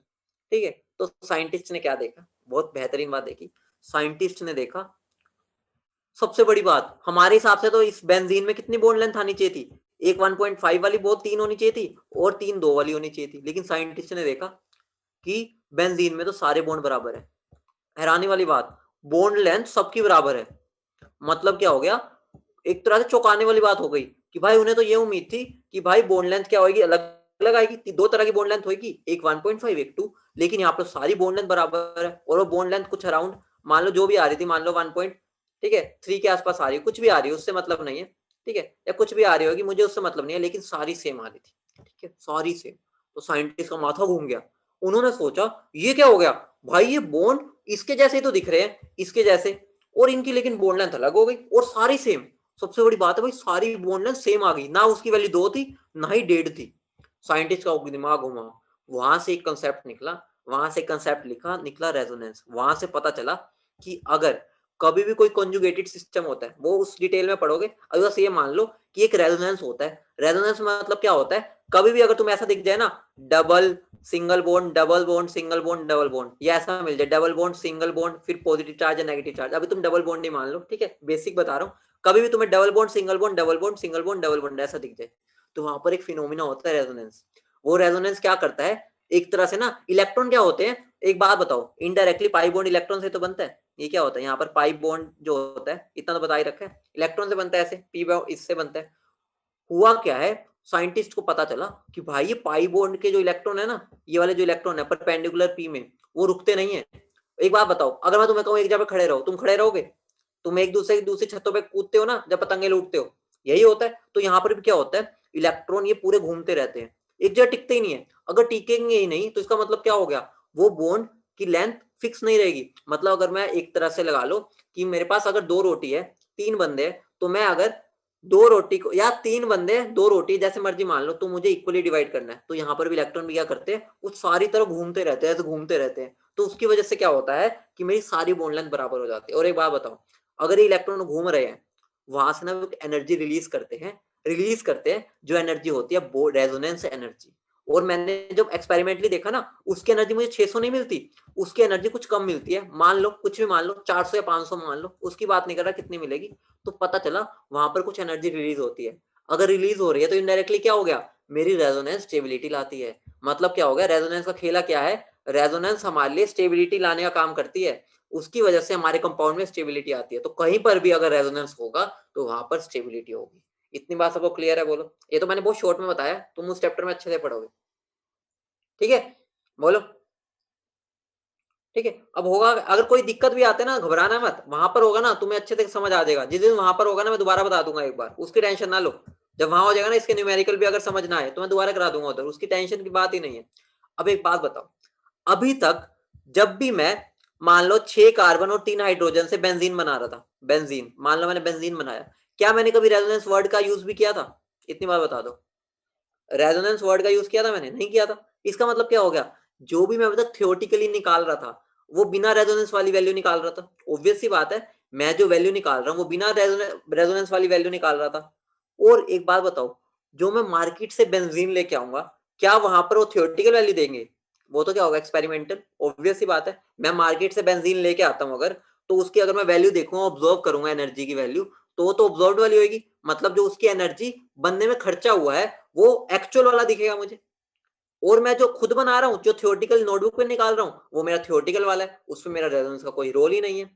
Speaker 1: ठीक है, तो साइंटिस्ट ने क्या देखा, बहुत बेहतरीन बात देखी, साइंटिस्ट ने देखा, सबसे बड़ी बात हमारे हिसाब से तो इस बेंजीन में कितनी बॉन्ड लेंथ आनी चाहिए थी, एक 1.5 वाली बहुत 3 होनी चाहिए थी, और 3 2 वाली होनी चाहिए थी, लेकिन साइंटिस्ट ने देखा कि बेंजीन में तो सारे बॉन्ड बराबर है। हैरानी वाली बात, बॉन्ड लेंथ सबकी बराबर है, मतलब क्या हो गया, एक तरह से चौंकाने वाली बात हो गई कि भाई उन्हें तो ये उम्मीद थी कि भाई बॉन्ड लेंथ क्या होगी, अलग अलग आएगी, 2 तरह की बॉन्ड लेंथ होगी, एक 1.5 एक 2, लेकिन यहाँ पर सारी बॉन्ड लेंथ बराबर है, और वो बॉन्ड लेंथ कुछ अराउंड मान लो जो भी आ रही थी, मान लो 1 पॉइंट, ठीक है, 3 के आसपास आ रही है, कुछ भी आ रही है उससे मतलब नहीं है, ठीक है, या कुछ भी आ रही होगी मुझे उससे मतलब नहीं है, लेकिन सारी सेम आ रही थी, ठीक है, सारी सेम। तो साइंटिस्ट का माथा घूम गया, उन्होंने सोचा ये क्या हो गया, भाई ये बॉन्ड इसके जैसे ही तो दिख रहे हैं, इसके जैसे, और इनकी लेकिन बॉन्ड लेंथ अलग हो गई और सारी सेम। सबसे बड़ी बात है भाई, सारी बॉन्ड लेंथ सेम आ गई, ना उसकी वैल्यू 2 थी ना ही 1.5 थी। साइंटिस्ट का दिमाग घुमा, वहां से एक कंसेप्ट निकला, वहां से कंसेप्ट लिखा निकला रेजोनेंस, वहां से पता चला कि अगर कभी भी कोई कॉन्जुगेटेड सिस्टम होता है, वो उस डिटेल में पढ़ोगे, अगर बस ये मान लो कि एक रेजोनेंस होता है, रेजोनेंस मतलब क्या होता है, कभी भी अगर तुम्हें ऐसा दिख जाए ना, double single bond double bond single bond double bond, या ऐसा मिल जाए डबल बॉन्ड सिंगल बॉन्ड फिर पॉजिटिव चार्ज या नेगेटिव चार्ज, अभी तुम डबल बॉन्ड ही मान लो, ठीक है, बेसिक बता रहा हूँ, कभी भी तुम्हें double bond single bond double bond single bond double bond ऐसा दिख जाए, तो वहां पर एक फिनोमिना होता है रेजोनेंस। वो रेजोनेंस क्या करता है, एक तरह से ना, इलेक्ट्रॉन क्या होते हैं, एक बात बताओ, इनडायरेक्टली पाई बॉन्ड इलेक्ट्रॉन से तो बनता है, ये क्या होता है, यहाँ पर पाई बॉन्ड जो होता है, इतना तो बता ही रखा है, इलेक्ट्रॉन से बनता है, ऐसे पी इससे बनता है। हुआ क्या है, साइंटिस्ट को पता चला कि भाई ये पाई बॉन्ड के जो इलेक्ट्रॉन है ना, ये वाले जो इलेक्ट्रॉन है परपेंडिकुलर पी में, वो रुकते नहीं है। एक बात बताओ, अगर मैं तुम्हें कहूँ एक जगह खड़े रहो, तुम खड़े रहोगे, तुम एक दूसरे की दूसरी छतों पे कूदते हो ना जब पतंगे लूटते हो, यही होता है। तो यहाँ पर भी क्या होता है, इलेक्ट्रॉन ये पूरे घूमते रहते हैं, एक जगह टिकते ही नहीं है, अगर टिकेंगे ही नहीं तो इसका मतलब क्या हो गया, वो बॉन्ड की लेंथ फिक्स नहीं रहेगी। मतलब अगर मैं एक तरह से लगा लो कि मेरे पास अगर 2 रोटी है, 3 बंदे हैं, तो मैं अगर 2 रोटी को, या 3 बंदे हैं 2 रोटी, जैसे मर्जी मान लो, तो मुझे इक्वली डिवाइड करना है, तो यहाँ पर भी इलेक्ट्रॉन भी क्या करते हैं, वो सारी तरफ घूमते रहते हैं, ऐसे घूमते रहते हैं, तो उसकी वजह से क्या होता है कि मेरी सारी बॉन्ड लेंथ बराबर हो जाती है। और एक बात बताओ, अगर ये इलेक्ट्रॉन घूम रहे हैं, वहां से ना वो एनर्जी रिलीज करते हैं, जो एनर्जी होती है वो रेजोनेंस एनर्जी। और मैंने जब एक्सपेरिमेंटली देखा ना, उसकी एनर्जी मुझे 600 नहीं मिलती, उसकी एनर्जी कुछ कम मिलती है, मान लो कुछ भी मान लो 400 या 500 मान लो, उसकी बात नहीं कर रहा कितनी मिलेगी। तो पता चला वहां पर कुछ एनर्जी रिलीज होती है, अगर रिलीज हो रही है तो इनडायरेक्टली क्या हो गया, मेरी रेजोनेंस स्टेबिलिटी लाती है। मतलब क्या हो गया, रेजोनेंस का खेला क्या है, रेजोनेंस हमारे लिए स्टेबिलिटी लाने का काम करती है, उसकी वजह से हमारे कंपाउंड में स्टेबिलिटी आती है। तो कहीं पर भी अगर रेजोनेंस होगा तो वहां पर स्टेबिलिटी होगी। इतनी बात सबको क्लियर है, बोलो। ये तो मैंने बहुत शॉर्ट में बताया, तुम उस चैप्टर में अच्छे से पढ़ोगे, ठीक है, बोलो। ठीक है, अब होगा, अगर कोई दिक्कत भी आते ना, घबराना मत, वहां पर होगा ना तुम्हें अच्छे से समझ आ जाएगा, जिस दिन वहां पर होगा ना मैं दोबारा बता दूंगा एक बार, उसकी टेंशन ना लो। जब वहां हो जाएगा ना, इसके न्यूमेरिकल भी अगर समझ ना आए तो मैं दोबारा करा दूंगा उधर, उसकी टेंशन की बात ही नहीं है। अब एक बात बताओ, अभी तक जब भी मैं मान लो 6 कार्बन और 3 हाइड्रोजन से बेंजीन बना रहा था, बेंजीन मान लो मैंने बेंजीन बनाया, क्या मैंने कभी रेजोनेंस वर्ड का यूज भी किया था, इतनी बात बता दो। रेजोनेंस वर्ड का यूज किया था मैंने, नहीं किया था। इसका मतलब क्या हो गया, जो भी मैं अभी तक थियोटिकली निकाल रहा था वो बिना रेजोनेंस वाली वैल्यू निकाल रहा था, ऑब्वियस सी बात है, मैं जो वैल्यू निकाल रहा हूँ वो बिना रेजोनेंस वाली वैल्यू निकाल रहा था। और एक बात बताओ, जो मैं मार्केट से बेंजीन लेके आऊंगा, क्या वहां पर वो थियोटिकल वैल्यू देंगे, वो तो क्या होगा एक्सपेरिमेंटल, ऑब्वियस सी बात है। मैं मार्केट से बेंजीन लेके आता हूँ अगर, तो उसकी अगर मैं वैल्यू देखूंगा, ऑब्जर्व करूंगा एनर्जी की वैल्यू, तो वो तो ऑब्जर्व वाली होगी, मतलब जो उसकी एनर्जी बनने में खर्चा हुआ है वो एक्चुअल वाला दिखेगा मुझे, और मैं जो खुद बना रहा हूँ, जो थियोरेटिकल नोटबुक पे निकाल रहा हूँ, वो मेरा थियोरेटिकल वाला है, उसमें मेरा रेजोनेंस का कोई रोल ही नहीं है।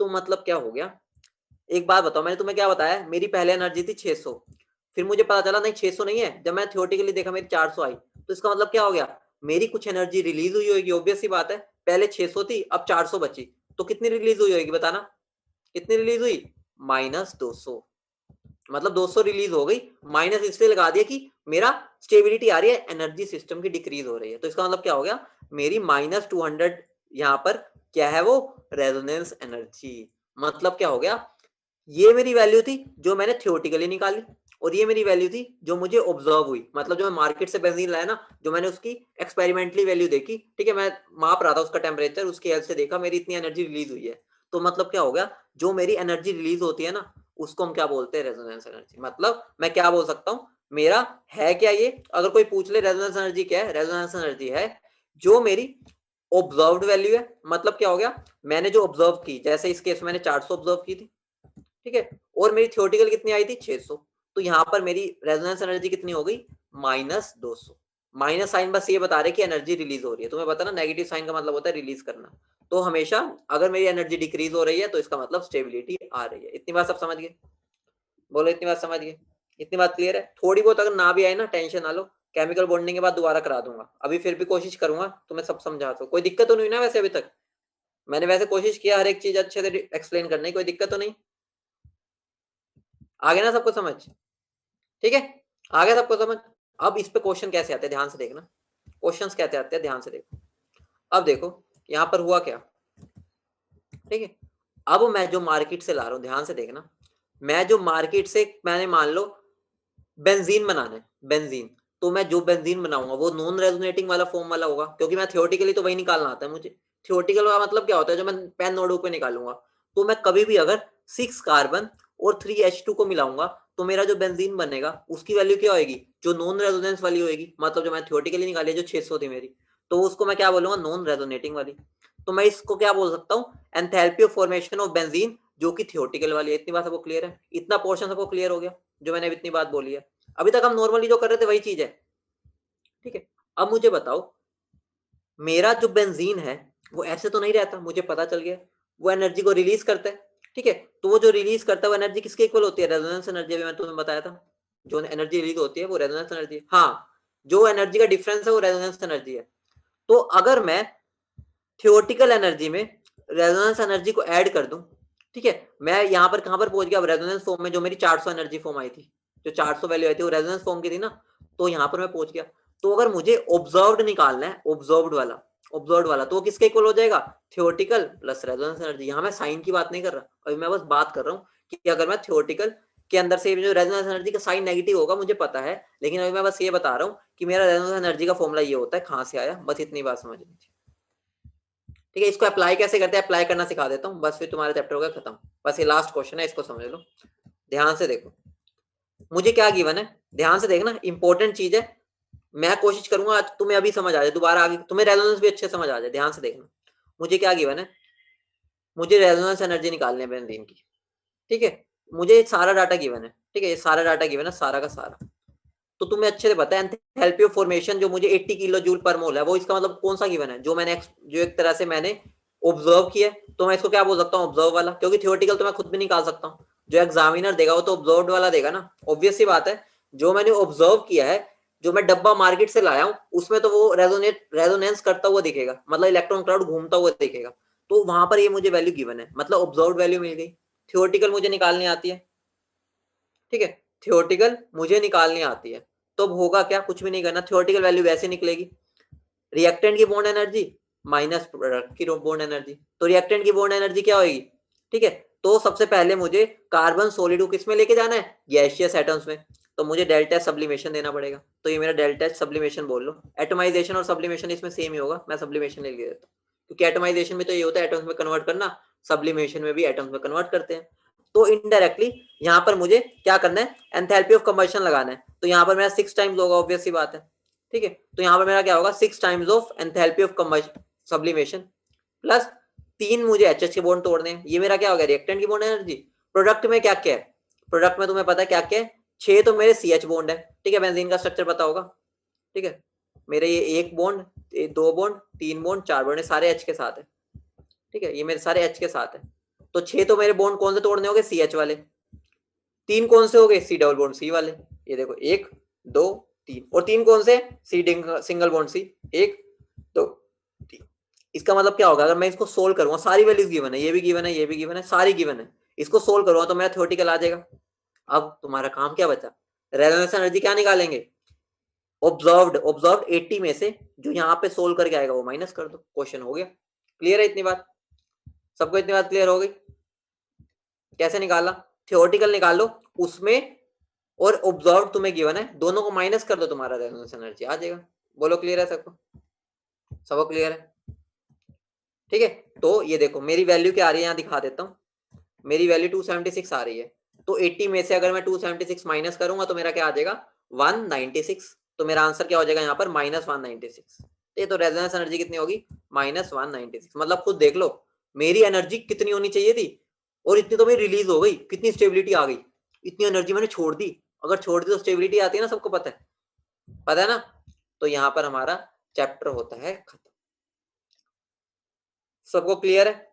Speaker 1: तो मतलब क्या हो गया, एक बात बताओ, मैंने तुम्हें क्या बताया, मेरी पहले एनर्जी थी 600, फिर मुझे पता चला नहीं 600 नहीं है, जब मैं थियोरेटिकली देखा मेरी 400 आई, तो इसका मतलब क्या हो गया, मेरी कुछ एनर्जी रिलीज हुई होगी, ऑब्वियस सी बात है, पहले 600 थी अब 400 बची, तो कितनी रिलीज हुई होगी बताना, कितनी रिलीज हुई, -200, मतलब 200 रिलीज हो गई, माइनस इसलिए लगा दिया कि मेरा स्टेबिलिटी आ रही है, एनर्जी सिस्टम की डिक्रीज हो रही है, तो इसका मतलब क्या हो गया, मेरी -200 यहाँ पर क्या है, वो रेजोनेंस एनर्जी, मतलब क्या हो गया, ये मेरी वैल्यू थी जो मैंने थियोरेटिकली निकाली, और ये मेरी वैल्यू थी जो मुझे ऑब्जर्व हुई, मतलब जो मैं मार्केट से बेंजीन लाया ना, जो मैंने उसकी एक्सपेरिमेंटली वैल्यू देखी, ठीक है, मैं माप रहा था उसका टेम्परेचर, उसकी हेल्प से देखा मेरी इतनी एनर्जी रिलीज हुई है, तो मतलब क्या हो गया, जो मेरी एनर्जी रिलीज होती है ना, उसको हम क्या बोलते हैं, रेजोनेंस एनर्जी। मतलब मैं क्या बोल सकता हूँ, मेरा है क्या ये, अगर कोई पूछ ले रेजोनेंस एनर्जी क्या है, रेजोनेंस एनर्जी है जो मेरी ऑब्जर्व्ड वैल्यू है, मतलब क्या हो गया, मैंने जो ऑब्जर्व की, जैसे इस केस में मैंने 400 ऑब्जर्व की थी, ठीक है, और मेरी थियोरेटिकल कितनी आई थी 600, तो यहाँ पर मेरी रेजोनेंस एनर्जी कितनी हो गई, -200, माइनस साइन बस ये बता रहे कि एनर्जी रिलीज हो रही है, तुम्हें पता ना नेगेटिव साइन का मतलब होता है रिलीज करना, तो हमेशा अगर मेरी एनर्जी डिक्रीज हो रही है तो इसका मतलब स्टेबिलिटी आ रही है। इतनी बात सब समझ गए, बोलो इतनी बात समझ गए, इतनी बात क्लियर है, थोड़ी बहुत अगर ना भी आए ना टेंशन ना लो, केमिकल बॉन्डिंग के बाद दोबारा करा दूंगा, अभी फिर भी कोशिश करूंगा तुम्हें सब समझा दो, कोई दिक्कत तो नहीं ना, वैसे अभी तक मैंने वैसे कोशिश किया हर एक चीज अच्छे से एक्सप्लेन करने की, कोई दिक्कत तो नहीं, आ गया ना सबको समझ, ठीक है, आ गया सबको समझ। अब इस पे क्वेश्चन कैसे आते हैं ध्यान से देखना, क्वेश्चंस कैसे आते हैं ध्यान से देखो, अब देखो यहाँ पर हुआ क्या, ठीक है, अब मैं जो मार्केट से ला रहा हूँ ध्यान से देखना, मैं जो मार्केट से मैंने मान लो बेंजीन बनाना है, बेंजीन, तो मैं जो बेंजीन बनाऊंगा वो नॉन रेजोनेटिंग वाला फॉर्म वाला होगा, क्योंकि मैं थियोरेटिकली तो वही निकालना आता है मुझे, थियोरेटिकल का मतलब क्या होता है, जो मैं पेन नोटबुक पे निकालूंगा, तो मैं कभी भी अगर 6 कार्बन और 3H2 को मिलाऊंगा, तो मेरा जो बेंजीन बनेगा उसकी वैल्यू क्या होगी, जो नॉन रेजोनेंस वाली होगी, मतलब जो मैं थियोरेटिकली निकाली है जो 600 थी मेरी, तो उसको मैं क्या बोलूंगा, नॉन रेजोनेटिंग वाली, तो मैं इसको क्या बोल सकता हूँ, enthalpy of formation of benzene, जो कि थियोरेटिकल वाली है। इतनी बात सबको क्लियर है, इतना पोर्शन सबको क्लियर हो गया, जो मैंने इतनी बात बोली है, अभी तक हम नॉर्मली जो कर रहे थे वही चीज है, ठीक है। अब मुझे बताओ, मेरा जो बेंजीन है वो ऐसे तो नहीं रहता, मुझे पता चल गया, वो एनर्जी को रिलीज करता है, ठीक है, तो वो जो रिलीज करता है वो एनर्जी किसके इक्वल होती है, रेजोनेंस एनर्जी, अभी मैं तुम्हें बताया था, जो एनर्जी रिलीज होती है वो रेजोनेंस एनर्जी, हाँ, जो एनर्जी का डिफरेंस है वो रेजोनेंस एनर्जी है। तो अगर मैं थियोरेटिकल एनर्जी में रेजोनेंस एनर्जी को ऐड कर दूं, ठीक है, मैं यहाँ पर कहां पर पहुंच गया, रेजोनेंस फॉर्म में, जो मेरी 400 एनर्जी फॉर्म आई थी, जो 400 वैल्यू आई थी वो रेजोनेंस फॉर्म की थी ना, तो यहाँ पर मैं पहुंच गया। तो अगर मुझे ऑब्जर्व्ड निकालना है, ऑब्जर्व्ड वाला तो वो किसके इक्वल हो जाएगा, थियोरेटिकल प्लस रेजोनेंस एनर्जी। यहाँ मैं साइन की बात नहीं कर रहा, अभी मैं बस बात कर रहा हूँ कि अगर मैं थियोरेटिकल के अंदर से जो रेजोनेंस एनर्जी का साइन नेगेटिव होगा मुझे पता है, लेकिन अभी मैं बस ये बता रहा हूँ कि मेरा रेजोनेंस एनर्जी का फॉर्मूला ये होता है, कहाँ से आया, बस इतनी बात समझ लीजिए, ठीक है। इसको अप्लाई कैसे करते हैं, अप्लाई करना सिखा देता हूँ, बस फिर तुम्हारा चैप्टर होगा खत्म, बस ये लास्ट क्वेश्चन है, इसको समझ लो, ध्यान से देखो, मुझे क्या गिवन है, ध्यान से देखना, इंपॉर्टेंट चीज है, मैं कोशिश करूंगा तुम्हें अभी समझ आ जाए, दोबारा आगे तुम्हें रेजोनेंस भी अच्छे समझ आ जाए, ध्यान से देखना, मुझे क्या गिवन है, मुझे रेजोनेंस एनर्जी निकालनी है बेंजीन की, ठीक है, मुझे सारा डाटा गिवन है, ठीक है, ये सारा डाटा गिवन है, सारा का सारा, तो तुम्हें अच्छे से पता है एंथैल्पी ऑफ फॉर्मेशन जो मुझे 80 किलो जूल पर मोल है, वो इसका मतलब कौन सा गिवन है, जो मैंने जो एक तरह से मैंने ऑब्जर्व किया, तो मैं इसको क्या बोल सकता हूँ, ऑब्जर्व वाला, क्योंकि थियोरेटिकल तो मैं खुद भी निकाल सकता हूँ, जो एग्जामिनर देगा वो तो ऑब्जर्व वाला देगा ना, ऑब्वियस सी बात है, जो मैंने ऑब्जर्व किया है, जो मैं डब्बा मार्केट से लाया हूँ उसमें तो वो रेजोनेंस करता हुआ दिखेगा, मतलब इलेक्ट्रॉन क्लाउड घूमता हुआ दिखेगा, तो वहां पर ये मुझे वैल्यू गिवन है, मतलब ऑब्जर्व वैल्यू मिल गई, थियोरेटिकल मुझे निकालनी आती है, ठीक है, थियोरेटिकल मुझे निकालनी आती है, तो होगा क्या, कुछ भी नहीं करना, थियोरेटिकल वैल्यू वैसे निकलेगी, रिएक्टेंट की बॉन्ड एनर्जी माइनस प्रोडक्ट की बॉन्ड एनर्जी, तो रिएक्टेंट की बॉन्ड एनर्जी क्या होगी, ठीक है, तो सबसे पहले मुझे कार्बन सॉलिड को किस में लेके जाना है, गैसियस एटम्स में, तो मुझे डेल्टा सब्लिमेशन देना पड़ेगा, तो ये मेरा डेल्टा सब्लिमेशन बोल लो, एटमाइजेशन और सब्लिमेशन इसमें सेम ही होगा, मैं सब्लिमेशन ले देता हूँ, क्योंकि एटमाइजेशन में तो ये होता है एटम्स में कन्वर्ट करना, सब्लिमेशन में भी एटम्स में कन्वर्ट करते हैं, तो इनडायरेक्टली यहाँ पर मुझे क्या करना है, एंथैल्पी ऑफ कंबशन लगाना है, तो यहाँ पर मेरा 6 टाइम्स होगा, ऑब्वियस सी बात है, ठीक है, तो यहाँ पर मेरा क्या होगा, 6 times of enthalpy of combustion sublimation plus 3 मुझे एच के बॉन्ड तोड़ने हैं, ये मेरा क्या हो गया, रिएक्टेंट की बॉन्ड एनर्जी, प्रोडक्ट में क्या क्या है, प्रोडक्ट में तुम्हें पता है क्या क्या है, 6 तो मेरे सी एच बॉन्ड है, ठीक है, बेंजीन का स्ट्रक्चर पता होगा, ठीक है, मेरे ये एक बॉन्ड, 2 बॉन्ड, 3 बॉन्ड, 4 बॉन्ड, सारे एच के साथ है, ठीक है, ये मेरे सारे एच के साथ है। तो 6 तो मेरे बॉन्ड कौन से तोड़ने होंगे, सी एच वाले। 3 कौन से हो गए, सी डबल बॉन्ड सी वाले, ये देखो 1 2 3, और 3 कौन से, सी सिंगल बॉन्ड सी, 1 2 3। इसका मतलब क्या होगा, अगर मैं इसको सोल्व करूंगा, सारी वैल्यूज गिवन है, ये भी गिवन है, ये भी गिवन है, सारी गिवन है, इसको सोल्व करूंगा तो मेरा थ्योरेटिकल आ जाएगा। अब तुम्हारा काम क्या बचा, रेजोनेंस एनर्जी क्या निकालेंगे, ऑब्जर्व्ड 80 में से जो यहाँ पे सोल्व करके आएगा वो माइनस कर दो, क्वेश्चन हो गया। क्लियर है इतनी बात, सबको इतनी बात क्लियर हो गई। कैसे निकाला, थ्योरेटिकल निकाल लो उसमें, और ऑब्जर्व तुम्हें गिवन है, दोनों को माइनस कर दो, तुम्हारा रेजोनेंस एनर्जी आ जाएगा। बोलो क्लियर है सबको, सबको क्लियर है, ठीक है। तो ये देखो मेरी वैल्यू क्या आ रही है, यहाँ दिखा देता हूँ, मेरी वैल्यू 276 आ रही है, तो 80 में से अगर मैं 276 माइनस करूंगा तो मेरा क्या आ जाएगा, 196, तो मेरा आंसर क्या हो जाएगा यहाँ पर, -196। ये तो रेजोनेंस एनर्जी कितनी होगी, -196, मतलब खुद देख लो मेरी एनर्जी कितनी होनी चाहिए थी, और इतनी तो मेरी रिलीज हो गई, कितनी स्टेबिलिटी आ गई, इतनी एनर्जी मैंने छोड़ दी, अगर छोड़ दी तो स्टेबिलिटी आती है ना, सबको पता है, पता है ना। तो यहाँ पर हमारा चैप्टर होता है खत्म। सबको क्लियर है,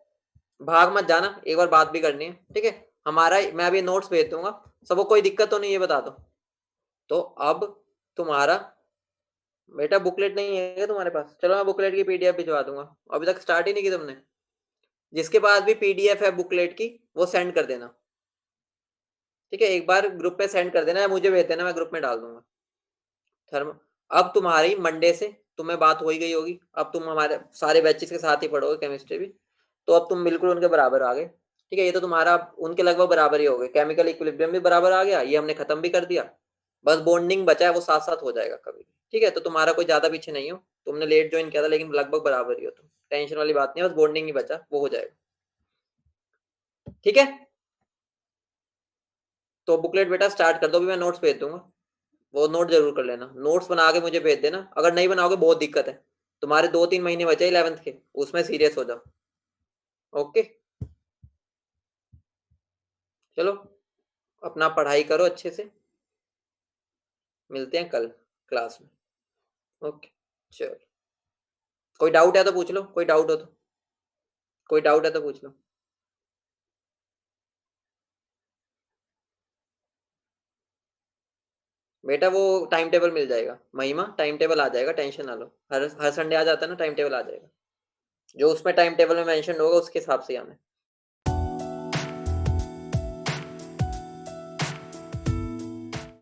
Speaker 1: भाग मत जाना, एक बार बात भी करनी है, ठीक है। हमारा मैं अभी नोट्स भेज दूंगा, सबको कोई दिक्कत तो नहीं, ये बता दो। तो अब तुम्हारा बेटा बुकलेट नहीं है क्या तुम्हारे पास, चलो मैं बुकलेट की पीडीएफ भिजवा दूंगा, अभी तक स्टार्ट ही नहीं की तुमने। जिसके पास भी पीडीएफ है बुकलेट की वो सेंड कर देना, ठीक है, एक बार ग्रुप पे सेंड कर देना या मुझे भेज देना, मैं ग्रुप में डाल दूंगा। थर्म अब तुम्हारी मंडे से तुम्हें बात हो ही गई होगी, अब तुम हमारे सारे बैचेस के साथ ही पढ़ोगे केमिस्ट्री भी, तो अब तुम बिल्कुल उनके बराबर आ गए, ठीक है, ये तो तुम्हारा उनके लगभग बराबर ही हो गए, केमिकल इक्विलिब्रियम भी बराबर आ गया, ये हमने खत्म भी कर दिया, बस बॉन्डिंग बचा है, वो साथ साथ हो जाएगा कभी, ठीक है। तो तुम्हारा कोई ज्यादा पीछे नहीं हो, तुमने लेट ज्वाइन किया था लेकिन लगभग बराबर ही हो तुम, टेंशन वाली बात नहीं है, बस बॉन्डिंग ही बचा, वो हो जाएगा, ठीक है। तो बुकलेट बेटा स्टार्ट कर दो, भी मैं नोट्स भेज दूंगा, वो नोट जरूर कर लेना, नोट्स बना के मुझे भेज देना, अगर नहीं बनाओगे बहुत दिक्कत है, तुम्हारे 2-3 महीने बचे 11th के, उसमें सीरियस हो जाओ, ओके। चलो अपना पढ़ाई करो अच्छे से, मिलते हैं कल क्लास में, ओके। चलो कोई डाउट है तो पूछ लो, कोई डाउट हो तो, कोई डाउट है तो पूछ लो। बेटा वो टाइम टेबल मिल जाएगा, महिमा टाइम टेबल आ जाएगा, टेंशन ना लो, हर हर संडे आ जाता है ना, टाइम टेबल आ जाएगा, जो उसमें टाइम टेबल में मेंशन होगा उसके हिसाब से आना है।